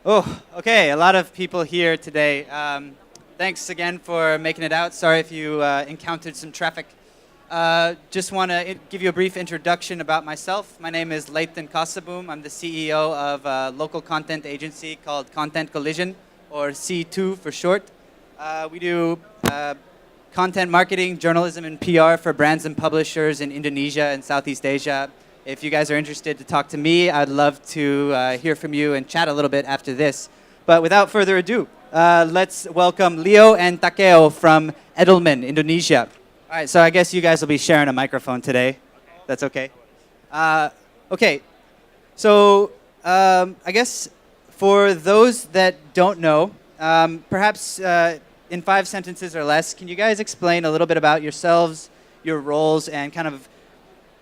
Oh, okay. A lot of people here today. Thanks again for making it out. Sorry if you encountered some traffic. Just want to give you a brief introduction about myself. My name is Layton Kasaboom. I'm the CEO of a local content agency called Content Collision, or C2 for short. We do content marketing, journalism, and PR for brands and publishers in Indonesia and Southeast Asia. If you guys are interested to talk to me, I'd love to hear from you and chat a little bit after this. But without further ado, let's welcome Leo and Takeo from Edelman, Indonesia. All right, so I guess you guys will be sharing a microphone today. That's okay. Okay, so I guess for those that don't know, perhaps in 5 sentences or less, can you guys explain a little bit about yourselves, your roles, and kind of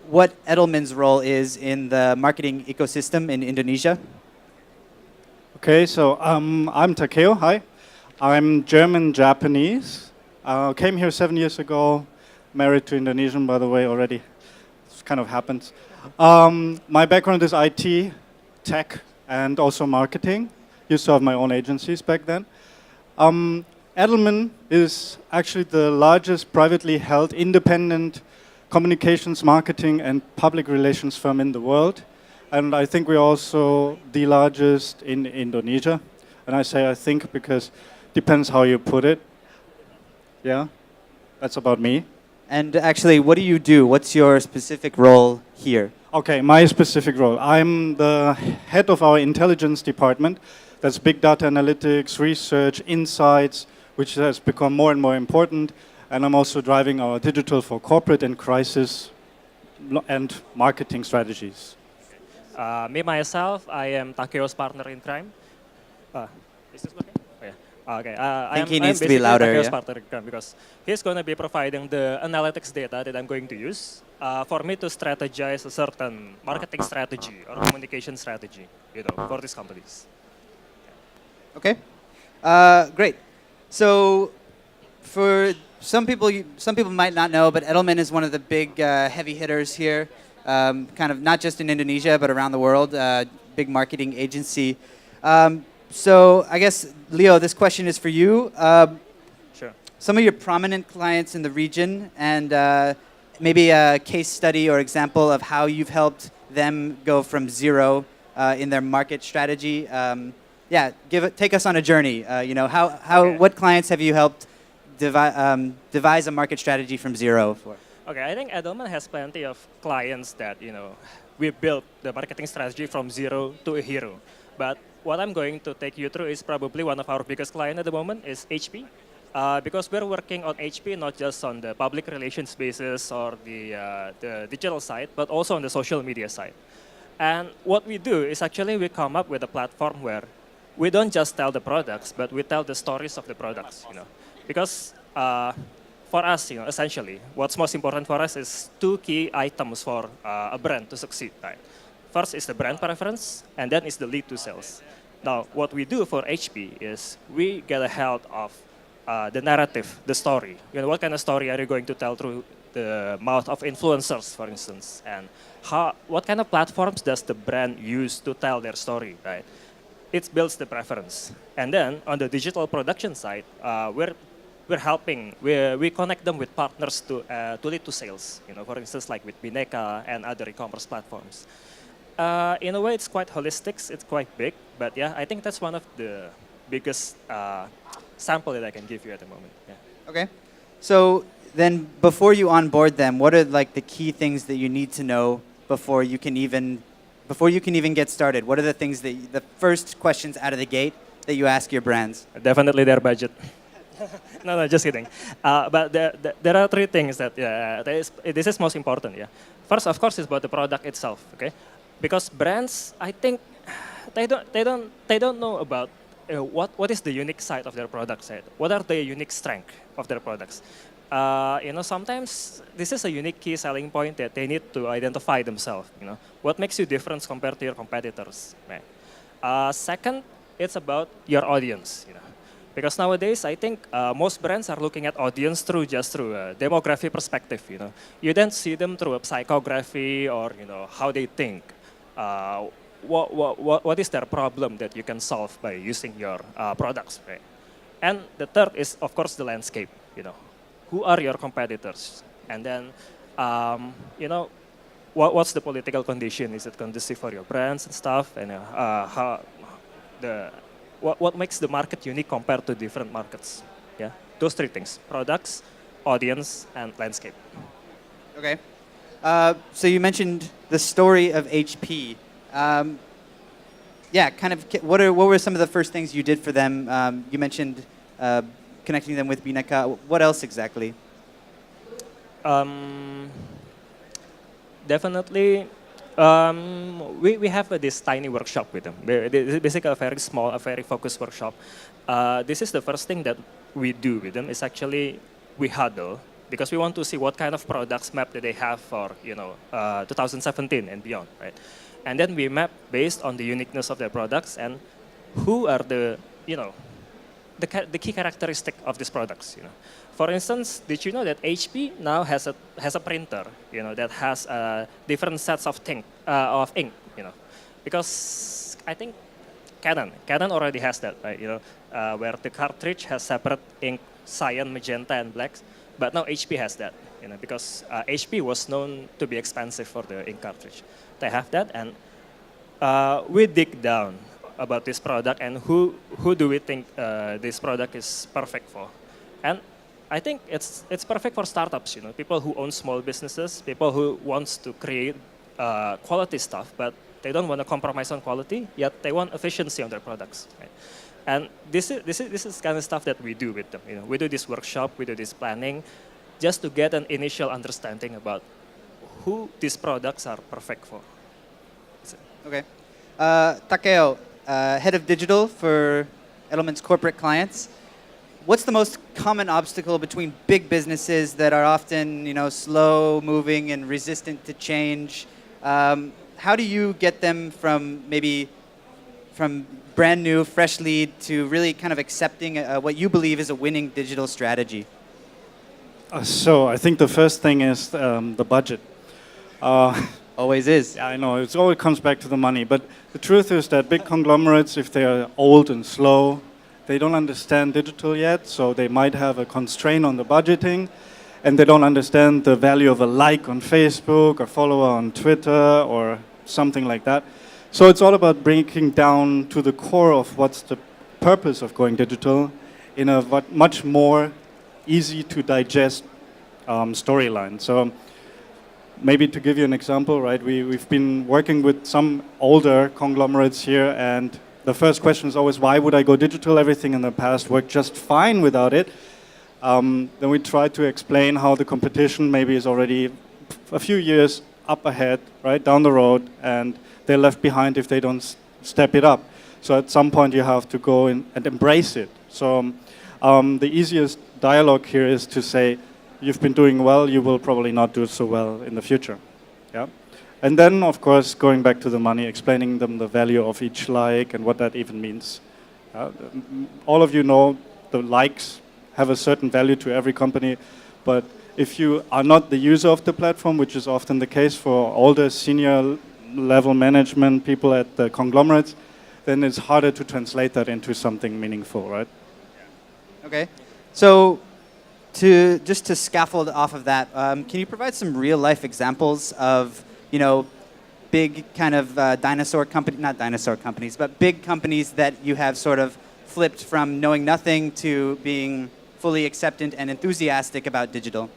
what Edelman's role is in the marketing ecosystem in Indonesia? Okay, so I'm Takeo. Hi, I'm German-Japanese. Came here 7 years ago. Married to Indonesian, by the way, already. This kind of happens. My background is IT, tech, and also marketing. Used to have my own agencies back then. Edelman is actually the largest privately held independent communications, marketing, and public relations firm in the world. And I think we're also the largest in Indonesia. And I say I think because depends how you put it. Yeah, that's about me. And actually, what do you do? What's your specific role here? Okay, my specific role. I'm the head of our intelligence department. That's big data analytics, research, insights, which has become more and more important. And I'm also driving our digital for corporate and crisis and marketing strategies. Me, myself, I am Takeo's partner in crime. Is this working? Oh, yeah. Okay. I think he needs to be louder. Takeo's Yeah? partner in crime because he's going to be providing the analytics data that I'm going to use for me to strategize a certain marketing strategy or communication strategy, for these companies. Okay, great. So, for some people might not know, but Edelman is one of the big heavy hitters here, kind of not just in Indonesia, but around the world, big marketing agency. So I guess, Leo, this question is for you. Sure. Some of your prominent clients in the region and maybe a case study or example of how you've helped them go from zero in their market strategy. Yeah, take us on a journey. What clients have you helped devise a market strategy from zero for? Okay, I think Edelman has plenty of clients that, we built the marketing strategy from zero to a hero. But what I'm going to take you through is probably one of our biggest clients at the moment is HP. Because we're working on HP not just on the public relations basis or the digital side, but also on the social media side. And what we do is actually we come up with a platform where we don't just tell the products, but we tell the stories of the products, Because for us, essentially, what's most important for us is 2 key items for a brand to succeed, right? First is the brand preference, and then is the lead to sales. Now, what we do for HP is we get a hold of the narrative, the story. What kind of story are you going to tell through the mouth of influencers, for instance? And what kind of platforms does the brand use to tell their story, right? It builds the preference. And then on the digital production side, we're helping, we connect them with partners to lead to sales. For instance, like with Bineka and other e-commerce platforms. In a way, it's quite holistic, it's quite big, but yeah, I think that's one of the biggest sample that I can give you at the moment. Yeah. Okay, so then before you onboard them, what are like the key things that you need to know before you can even get started? What are the things the first questions out of the gate that you ask your brands? Definitely their budget. No, just kidding. But there are 3 things that this is most important. Yeah. First, of course, is about the product itself. Okay, because brands, I think, they don't know about what is the unique side of their products. Right? What are the unique strengths of their products? Sometimes this is a unique key selling point that they need to identify themselves. What makes you different compared to your competitors. Right? Second, it's about your audience. Because nowadays, I think most brands are looking at audience through a demography perspective. You don't see them through a psychography or how they think. what is their problem that you can solve by using your products, right? And the third is, of course, the landscape. Who are your competitors? And then, what's the political condition? Is it conducive for your brands and stuff? And what makes the market unique compared to different markets? Yeah, those three things: products, audience, and landscape. Okay. So you mentioned the story of HP. Yeah, kind of. What were some of the first things you did for them? You mentioned connecting them with Bineka. What else exactly? Definitely, we have this tiny workshop with them. Basically, a very small, a very focused workshop. This is the first thing that we do with them. Is actually we huddle because we want to see what kind of products map that they have for 2017 and beyond, right? And then we map based on the uniqueness of their products and who are the the key characteristic of these products. For instance, did you know that HP now has a printer, that has different sets of ink, because I think Canon already has that, right? Where the cartridge has separate ink, cyan, magenta, and black, but now HP has that, because HP was known to be expensive for the ink cartridge. They have that, and we dig down about this product and who do we think this product is perfect for, and I think it's perfect for startups, people who own small businesses, people who wants to create quality stuff, but they don't want to compromise on quality, yet they want efficiency on their products. Right? And this is kind of stuff that we do with them. We do this workshop, we do this planning, just to get an initial understanding about who these products are perfect for. Okay. Takeo, head of digital for Edelman's corporate clients. What's the most common obstacle between big businesses that are often, slow moving and resistant to change? How do you get them from brand new, fresh lead to really kind of accepting what you believe is a winning digital strategy? So I think the first thing is the budget. Always is. Yeah, I know. It always comes back to the money. But the truth is that big conglomerates, if they are old and slow, they don't understand digital yet, so they might have a constraint on the budgeting, and they don't understand the value of a like on Facebook, or follower on Twitter, or something like that. So it's all about breaking down to the core of what's the purpose of going digital in a much more easy to digest storyline. So maybe to give you an example, right? We've been working with some older conglomerates here, and the first question is always, why would I go digital? Everything in the past worked just fine without it. Then we try to explain how the competition maybe is already a few years up ahead, right, down the road, and they're left behind if they don't step it up. So at some point you have to go in and embrace it. So the easiest dialogue here is to say, you've been doing well, you will probably not do so well in the future. Yeah. And then, of course, going back to the money, explaining them the value of each like and what that even means. All of you know the likes have a certain value to every company, but if you are not the user of the platform, which is often the case for older senior level management people at the conglomerates, then it's harder to translate that into something meaningful, right? Okay. So just to scaffold off of that, can you provide some real life examples of big kind of not dinosaur companies, but big companies that you have sort of flipped from knowing nothing to being fully acceptant and enthusiastic about digital?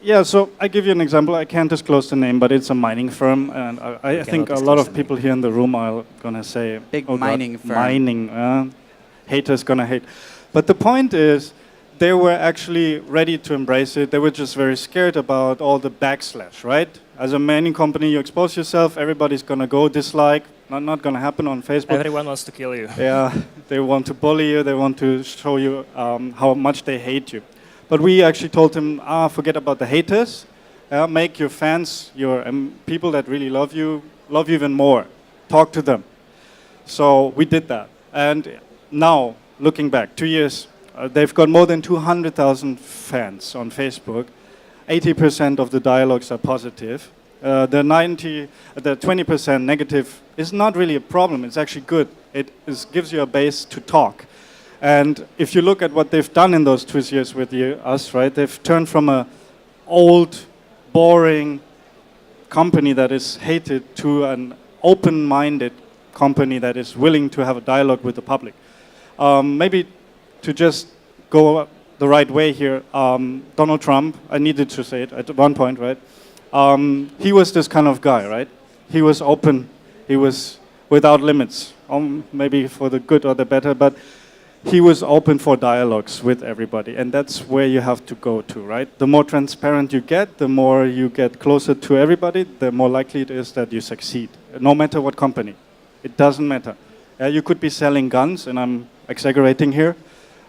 Yeah, so I give you an example. I can't disclose the name, but it's a mining firm, and I think a lot of people here in the room are gonna say, big oh mining God, firm. Mining, haters gonna hate. But the point is, they were actually ready to embrace it. They were just very scared about all the backslash, right? As a mining company, you expose yourself, everybody's going to go dislike, not going to happen on Facebook. Everyone wants to kill you. Yeah, they want to bully you, they want to show you how much they hate you. But we actually told them, forget about the haters, make your fans, your people that really love you even more. Talk to them. So we did that. And now, looking back, 2 years, they've got more than 200,000 fans on Facebook. 80% of the dialogues are positive. The 20% negative is not really a problem. It's actually good. It gives you a base to talk. And if you look at what they've done in those 2 years with us, right, they've turned from a old, boring company that is hated to an open-minded company that is willing to have a dialogue with the public. Maybe to just go the right way here, Donald Trump, I needed to say it at one point, right? He was this kind of guy, right? He was open, he was without limits, maybe for the good or the better, but he was open for dialogues with everybody, and that's where you have to go to, right? The more transparent you get, the more you get closer to everybody, the more likely it is that you succeed, no matter what company. It doesn't matter. You could be selling guns, and I'm exaggerating here,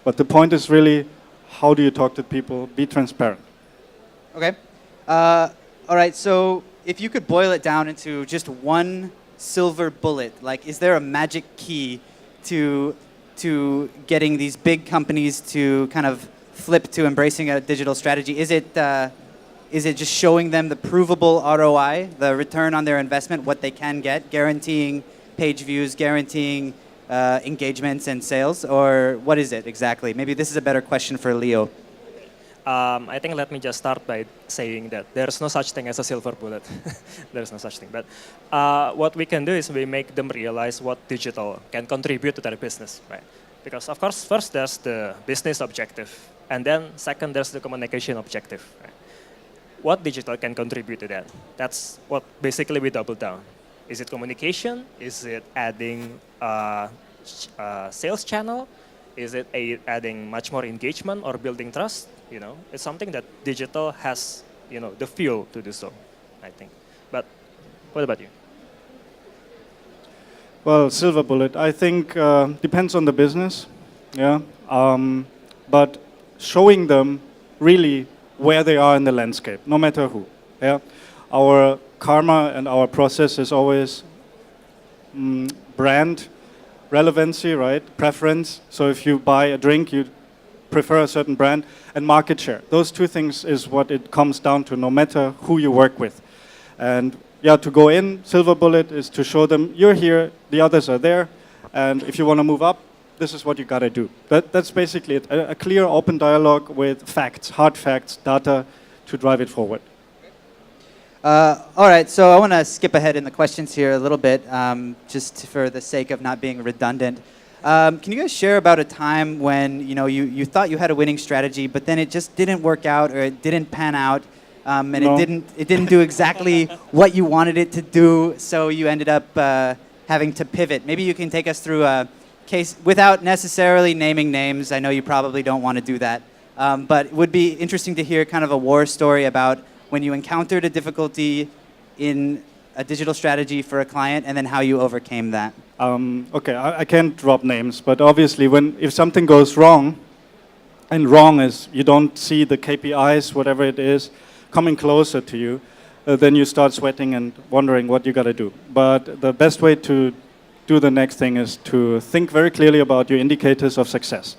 but the point is really, how do you talk to people? Be transparent. Okay. All right, so if you could boil it down into just one silver bullet, like is there a magic key to getting these big companies to kind of flip to embracing a digital strategy? Is it just showing them the provable ROI, the return on their investment, what they can get, guaranteeing page views, guaranteeing engagements and sales, or what is it exactly? Maybe this is a better question for Leo. I think let me just start by saying that there's no such thing as a silver bullet. There's no such thing. But what we can do is we make them realize what digital can contribute to their business, right? Because of course, first there's the business objective, and then second there's the communication objective. Right? What digital can contribute to that? That's what basically we double down. Is it communication? Is it adding sales channel? Is it adding much more engagement or building trust? You know, it's something that digital has, you know, the fuel to do so, I think. But what about you? Well, silver bullet, I think depends on the business, yeah. But showing them really where they are in the landscape, no matter who, yeah. Our karma and our process is always brand relevancy, right? Preference. So if you buy a drink, you prefer a certain brand, and market share. Those two things is what it comes down to, no matter who you work with. And yeah, to go in, silver bullet is to show them you're here, the others are there, and if you want to move up, this is what you got to do. That's basically it. A clear, open dialogue with facts, hard facts, data to drive it forward. All right, so I want to skip ahead in the questions here a little bit, just for the sake of not being redundant. Can you guys share about a time when you thought you had a winning strategy, but then it just didn't work out, or it didn't pan out, and No. it didn't do exactly what you wanted it to do, so you ended up having to pivot? Maybe you can take us through a case without necessarily naming names. I know you probably don't want to do that, but it would be interesting to hear kind of a war story about when you encountered a difficulty in a digital strategy for a client, and then how you overcame that. Okay, I can't drop names, but obviously if something goes wrong, and wrong is you don't see the KPIs, whatever it is, coming closer to you, then you start sweating and wondering what you got to do. But the best way to do the next thing is to think very clearly about your indicators of success.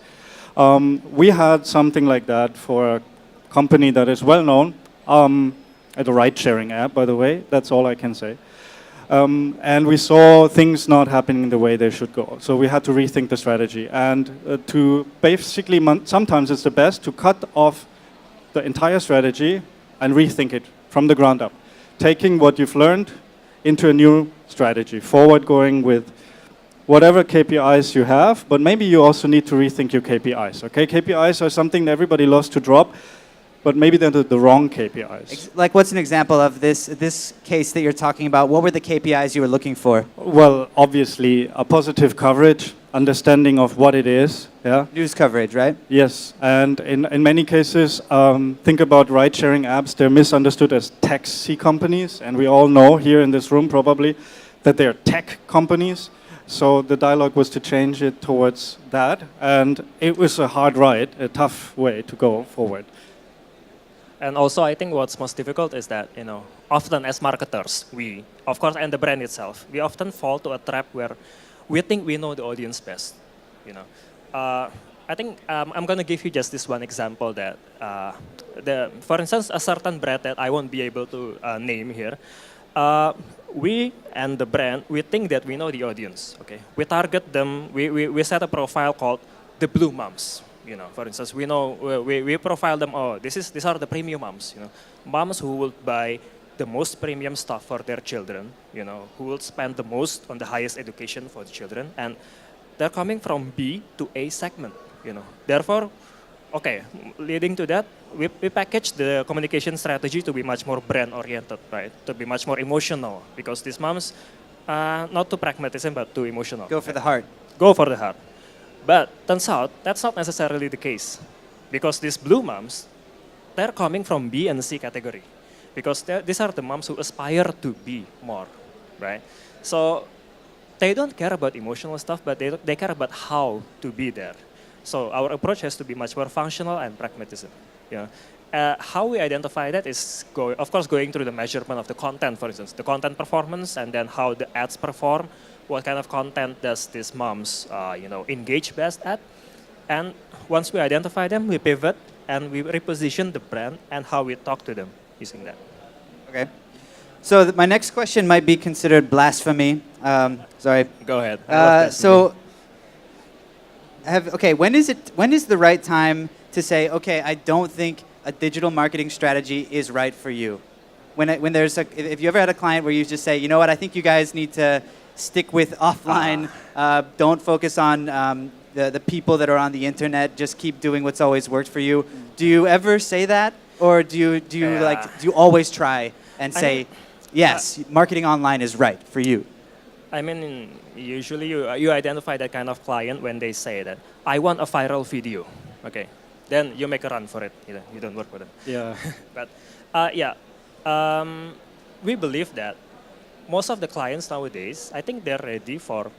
We had something like that for a company that is well known, at a ride-sharing app, by the way. That's all I can say. And we saw things not happening the way they should go. So we had to rethink the strategy. And to basically, sometimes it's the best to cut off the entire strategy and rethink it from the ground up. Taking what you've learned into a new strategy, forward going with whatever KPIs you have, but maybe you also need to rethink your KPIs, okay? KPIs are something that everybody loves to drop, but maybe they're the wrong KPIs. Like, what's an example of this case that you're talking about? What were the KPIs you were looking for? Well, obviously, a positive coverage, understanding of what it is, yeah? News coverage, right? Yes, and in many cases, think about ride-sharing apps, they're misunderstood as taxi companies, and we all know here in this room probably that they're tech companies. So the dialogue was to change it towards that, and it was a hard ride, a tough way to go forward. And also, I think what's most difficult is that, often as marketers, we, of course, and the brand itself, we often fall to a trap where we think we know the audience best. I think I'm going to give you just this one example that, for instance, a certain brand that I won't be able to name here. We and the brand, we think that we know the audience. Okay, we target them. We set a profile called the blue moms. You know, for instance, we know we profile them. Oh, these are the premium moms. You know, moms who will buy the most premium stuff for their children. You know, who will spend the most on the highest education for the children, and they're coming from B to A segment. You know, therefore, okay, leading to that, we package the communication strategy to be much more brand oriented, right? To be much more emotional, because these moms, not to pragmatism but to emotional. Go for the heart. Go for the heart. But turns out that's not necessarily the case, because these blue moms, they're coming from B and C category, because these are the moms who aspire to be more, right? So they don't care about emotional stuff, but they care about how to be there. So our approach has to be much more functional and pragmatism. You know? How we identify that is, of course, going through the measurement of the content, for instance, the content performance, and then how the ads perform, what kind of content does these moms engage best at. And once we identify them, we pivot and we reposition the brand and how we talk to them using that. Okay. So my next question might be considered blasphemy. Sorry. Go ahead. When is the right time to say, okay, I don't think a digital marketing strategy is right for you? If you ever had a client where you just say, you know what, I think you guys need to stick with offline, don't focus on the people that are on the internet, just keep doing what's always worked for you. Do you ever say that, or do you always try and say, yes, marketing online is right for you? I mean, usually you identify that kind of client when they say that, I want a viral video, okay? Then you make a run for it, you don't work with them. Yeah. But we believe that most of the clients nowadays, I think they're ready for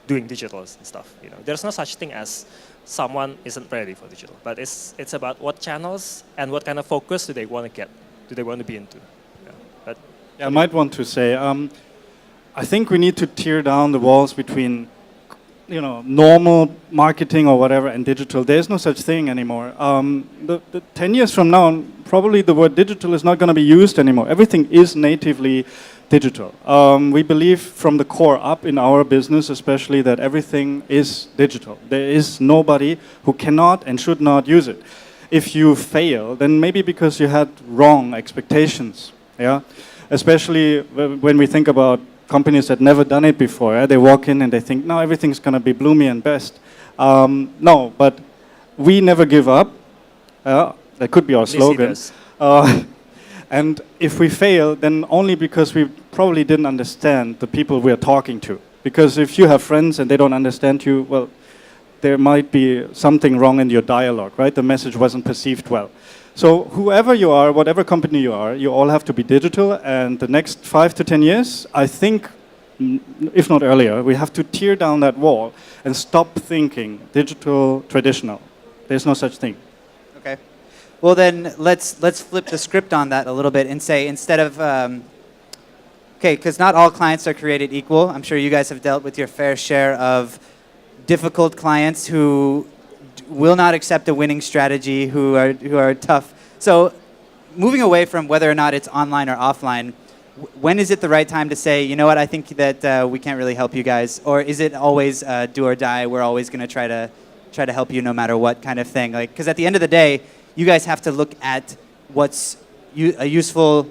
doing digital and stuff. You know, there's no such thing as someone isn't ready for digital, but it's about what channels and what kind of focus do they want to get, do they want to be into. I might want to say, I think we need to tear down the walls between, normal marketing or whatever and digital. There's no such thing anymore. 10 years from now, probably the word digital is not going to be used anymore. Everything is natively digital. We believe from the core up in our business, especially, that everything is digital. There is nobody who cannot and should not use it. If you fail, then maybe because you had wrong expectations. Yeah. Especially when we think about companies that never done it before. They walk in and they think, no, everything's going to be bloomy and best. No, but we never give up. That could be our slogan. And if we fail, then only because we probably didn't understand the people we're talking to. Because if you have friends and they don't understand you, well, there might be something wrong in your dialogue, right? The message wasn't perceived well. So whoever you are, whatever company you are, you all have to be digital. And the next 5 to 10 years, I think, if not earlier, we have to tear down that wall and stop thinking digital, traditional. There's no such thing. Okay. Well, then let's flip the script on that a little bit and say, instead of, because not all clients are created equal. I'm sure you guys have dealt with your fair share of difficult clients who will not accept a winning strategy, who are tough. So moving away from whether or not it's online or offline, when is it the right time to say, you know what, I think that we can't really help you guys? Or is it always do or die, we're always going to try to help you no matter what kind of thing? Because at the end of the day, you guys have to look at what's a useful,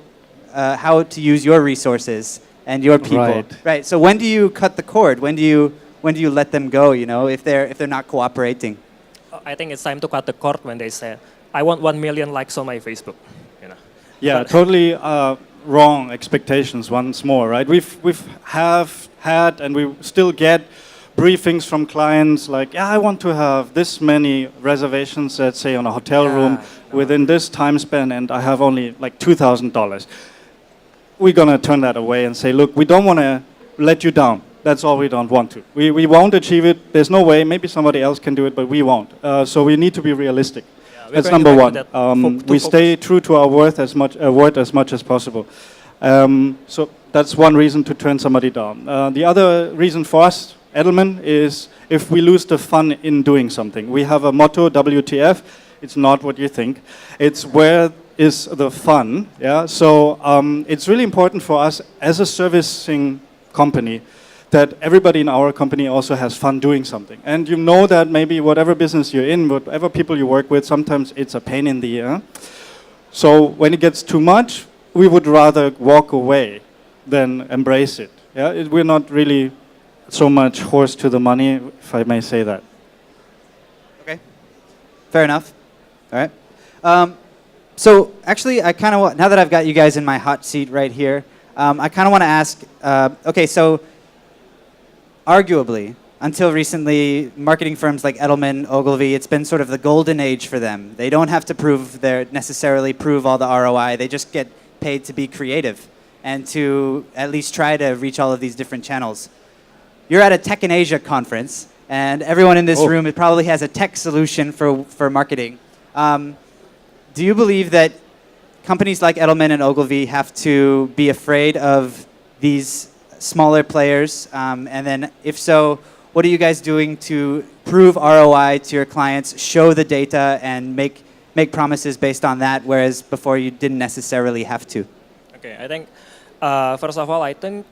how to use your resources and your people. Right. So when do you cut the cord? When do you let them go, if they're not cooperating? I think it's time to cut the cord when they say, I want 1 million likes on my Facebook. Yeah, totally wrong expectations once more, right? We've had and we still get briefings from clients like, I want to have this many reservations, let's say, on a hotel room within this time span, and I have only like $2,000. We're going to turn that away and say, look, we don't want to let you down. That's all we don't want to. We won't achieve it. There's no way. Maybe somebody else can do it, but we won't. So we need to be realistic. That's number one. We stay true to our word as much as possible. So that's one reason to turn somebody down. The other reason for us, Edelman is if we lose the fun in doing something. We have a motto, WTF. It's not what you think. It's where is the fun. Yeah. So it's really important for us as a servicing company that everybody in our company also has fun doing something. And you know that maybe whatever business you're in, whatever people you work with, sometimes it's a pain in the ear. So when it gets too much, we would rather walk away than embrace it. Yeah, we're not really so much horse to the money, if I may say that. Okay, fair enough. All right. So actually, I kind of now that I've got you guys in my hot seat right here, I kind of want to ask. Okay, so arguably, until recently, marketing firms like Edelman, Ogilvy, it's been sort of the golden age for them. They don't have to necessarily prove all the ROI. They just get paid to be creative and to at least try to reach all of these different channels. You're at a Tech in Asia conference, and everyone in this room probably has a tech solution for marketing. Do you believe that companies like Edelman and Ogilvy have to be afraid of these smaller players? And then if so, what are you guys doing to prove ROI to your clients, show the data, and make promises based on that, whereas before you didn't necessarily have to? Okay, I think, first of all, I think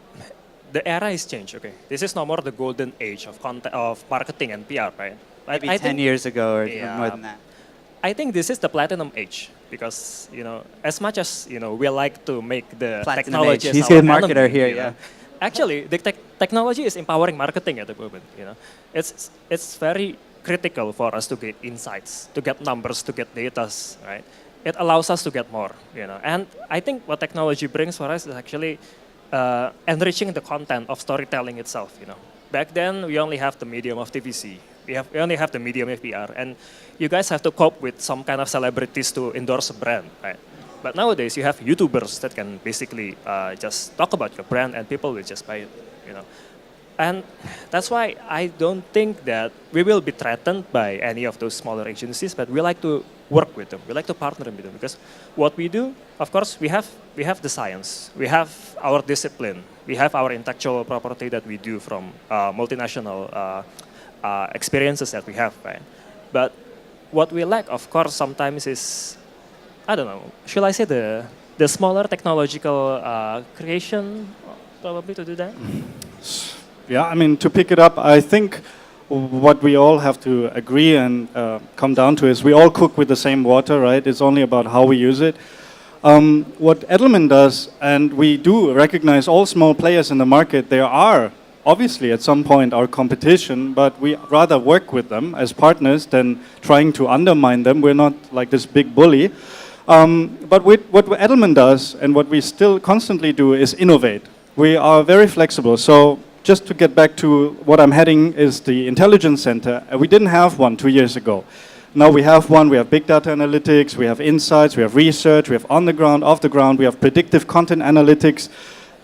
the era has changed, okay? This is no more the golden age of marketing and PR, right? Maybe 10 years ago or more than that. I think this is the platinum age because, as much as, we like to make the Platinum technology age. as He's our a marketer enemy, here, yeah. Actually, the technology is empowering marketing at the moment, It's very critical for us to get insights, to get numbers, to get data, right? It allows us to get more, And I think what technology brings for us is actually enriching the content of storytelling itself, Back then, we only have the medium of TVC. We only have the medium of PR. And you guys have to cope with some kind of celebrities to endorse a brand, right? But nowadays, you have YouTubers that can basically just talk about your brand and people will just buy it, And that's why I don't think that we will be threatened by any of those smaller agencies, but we like to work with them. We like to partner with them because what we do, of course, we have the science, we have our discipline, we have our intellectual property that we do from multinational experiences that we have, right? But what we lack, of course, sometimes is, I don't know, should I say the smaller technological creation, probably to do that? Yeah, I mean, to pick it up, I think what we all have to agree and come down to is we all cook with the same water, right? It's only about how we use it. What Edelman does, and we do recognize all small players in the market, there are obviously at some point our competition, but we rather work with them as partners than trying to undermine them. We're not like this big bully. But what Edelman does and what we still constantly do is innovate. We are very flexible. So just to get back to what I'm heading is the intelligence center. We didn't have one 2 years ago. Now we have one. We have big data analytics, we have insights, we have research, we have on the ground, off the ground, we have predictive content analytics.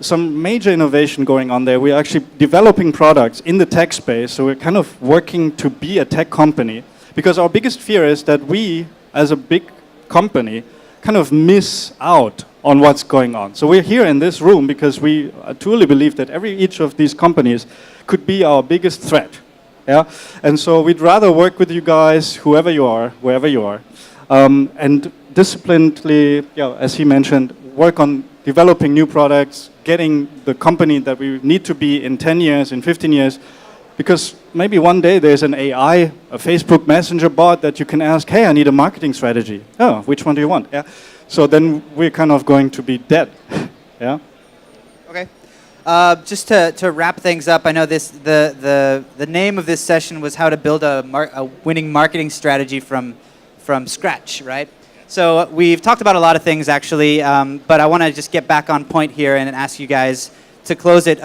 Some major innovation going on there. We're actually developing products in the tech space, so we're kind of working to be a tech company. Because our biggest fear is that we, as a big company, kind of miss out on what's going on. So we're here in this room because we truly believe that each of these companies could be our biggest threat. Yeah, and so we'd rather work with you guys, whoever you are, wherever you are, and disciplinedly, as he mentioned, work on developing new products, getting the company that we need to be in 10 years, in 15 years, because maybe one day there's an AI, a Facebook Messenger bot that you can ask, hey, I need a marketing strategy. Oh, which one do you want? Yeah. So then we're kind of going to be dead. Yeah. Okay. Just to wrap things up, I know the name of this session was how to build a winning marketing strategy from scratch, right? So we've talked about a lot of things actually, but I want to just get back on point here and ask you guys to close it.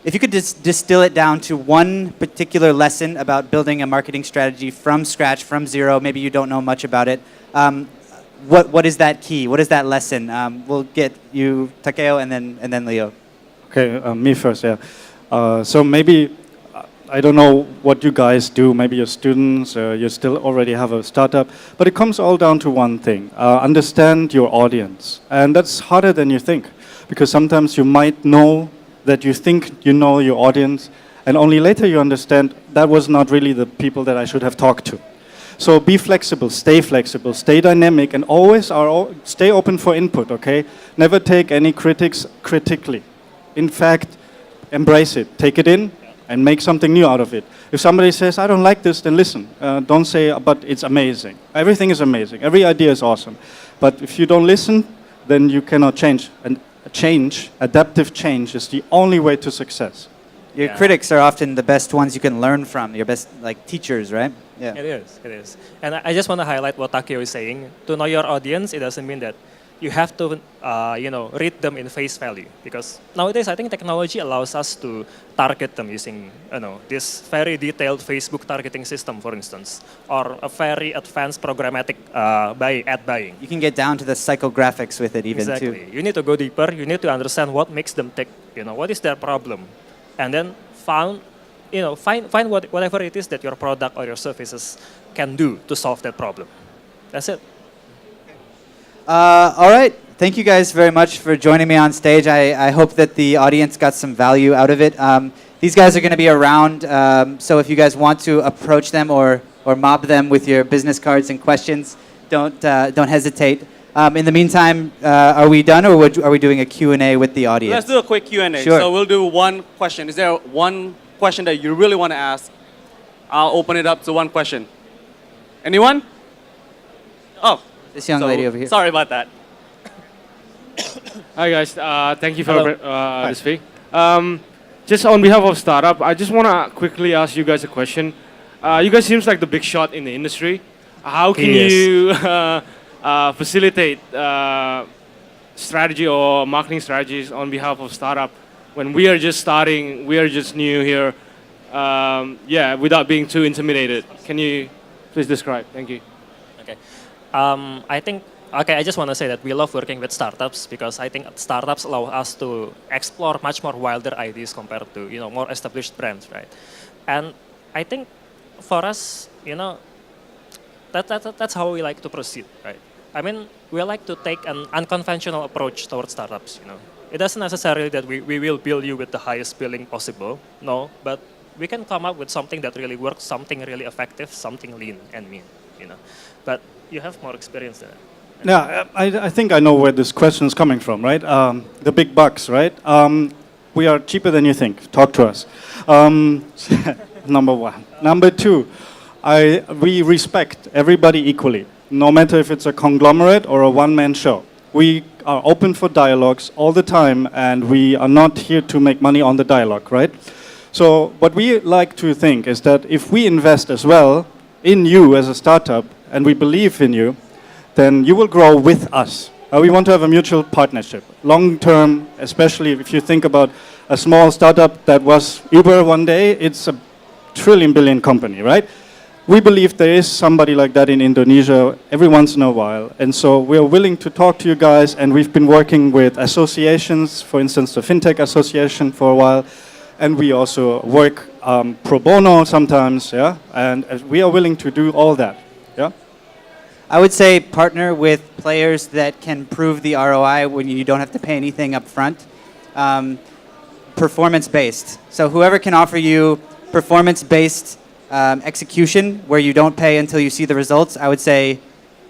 If you could distill it down to one particular lesson about building a marketing strategy from scratch, from zero, maybe you don't know much about it. What is that key? What is that lesson? We'll get you, Takeo, and then Leo. Okay, me first, yeah. So maybe, I don't know what you guys do, maybe you're students, you still already have a startup, but it comes all down to one thing, understand your audience. And that's harder than you think, because sometimes you might know that you think you know your audience, And only later you understand that was not really the people that I should have talked to. So be flexible, stay dynamic, and always stay open for input, okay? Never take any critics critically. In fact, embrace it, take it in, and make something new out of it. If somebody says, I don't like this, then listen. Don't say, but it's amazing. Everything is amazing. Every idea is awesome. But if you don't listen, then you cannot change. And adaptive change is the only way to success. Your critics are often the best ones you can learn from, your best teachers, right? Yeah. It is. And I just want to highlight what Takeo is saying. To know your audience, it doesn't mean that you have to, read them in face value. Because nowadays, I think technology allows us to target them using, this very detailed Facebook targeting system, for instance, or a very advanced programmatic ad buying. You can get down to the psychographics with it even Exactly. too. You need to go deeper. You need to understand what makes them tick. What is their problem, and then find whatever it is that your product or your services can do to solve that problem. That's it. All right. Thank you guys very much for joining me on stage. I hope that the audience got some value out of it. These guys are going to be around, so if you guys want to approach them or mob them with your business cards and questions, don't hesitate. In the meantime, are we done, or are we doing a Q&A with the audience? Let's do a quick Q&A. Sure. So we'll do one question. Is there one question that you really want to ask? I'll open it up to one question. Anyone? Oh. This young lady over here. Sorry about that. Hi guys, thank you for the speak. Just on behalf of startup, I just want to quickly ask you guys a question. You guys seems like the big shot in the industry. How can you facilitate strategy or marketing strategies on behalf of startup when we are just starting, we are just new here, without being too intimidated? Can you please describe? Thank you. Okay. I just want to say that we love working with startups because I think startups allow us to explore much more wilder ideas compared to more established brands, right? And I think for us, that's how we like to proceed, right? I mean, we like to take an unconventional approach towards startups. It doesn't necessarily that we will bill you with the highest billing possible, no, but we can come up with something that really works, something really effective, something lean and mean, But you have more experience than that. Yeah, I think I know where this question is coming from, right? The big bucks, right? We are cheaper than you think. Talk to us. Number one. Number two, we respect everybody equally, no matter if it's a conglomerate or a one-man show. We are open for dialogues all the time, and we are not here to make money on the dialogue, right? So what we like to think is that if we invest as well in you as a startup, and we believe in you, then you will grow with us. We want to have a mutual partnership, long term, especially if you think about a small startup that was Uber one day, it's a trillion-billion company, right? We believe there is somebody like that in Indonesia every once in a while, and so we're willing to talk to you guys, and we've been working with associations, for instance, the FinTech Association for a while, and we also work pro bono sometimes, yeah, and we are willing to do all that, yeah. I would say partner with players that can prove the ROI when you don't have to pay anything up front. Performance-based. So whoever can offer you performance-based execution where you don't pay until you see the results, I would say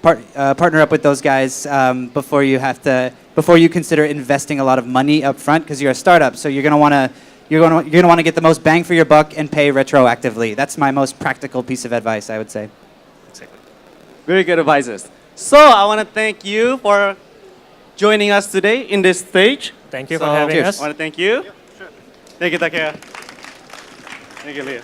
partner up with those guys before you consider investing a lot of money up front, because you're a startup. So you're going to want to get the most bang for your buck and pay retroactively. That's my most practical piece of advice, I would say. Very good advices. So I want to thank you for joining us today in this stage. Thank you for having us. I want to thank you. Yep, sure. Thank you, Takeo. Thank you, Leo.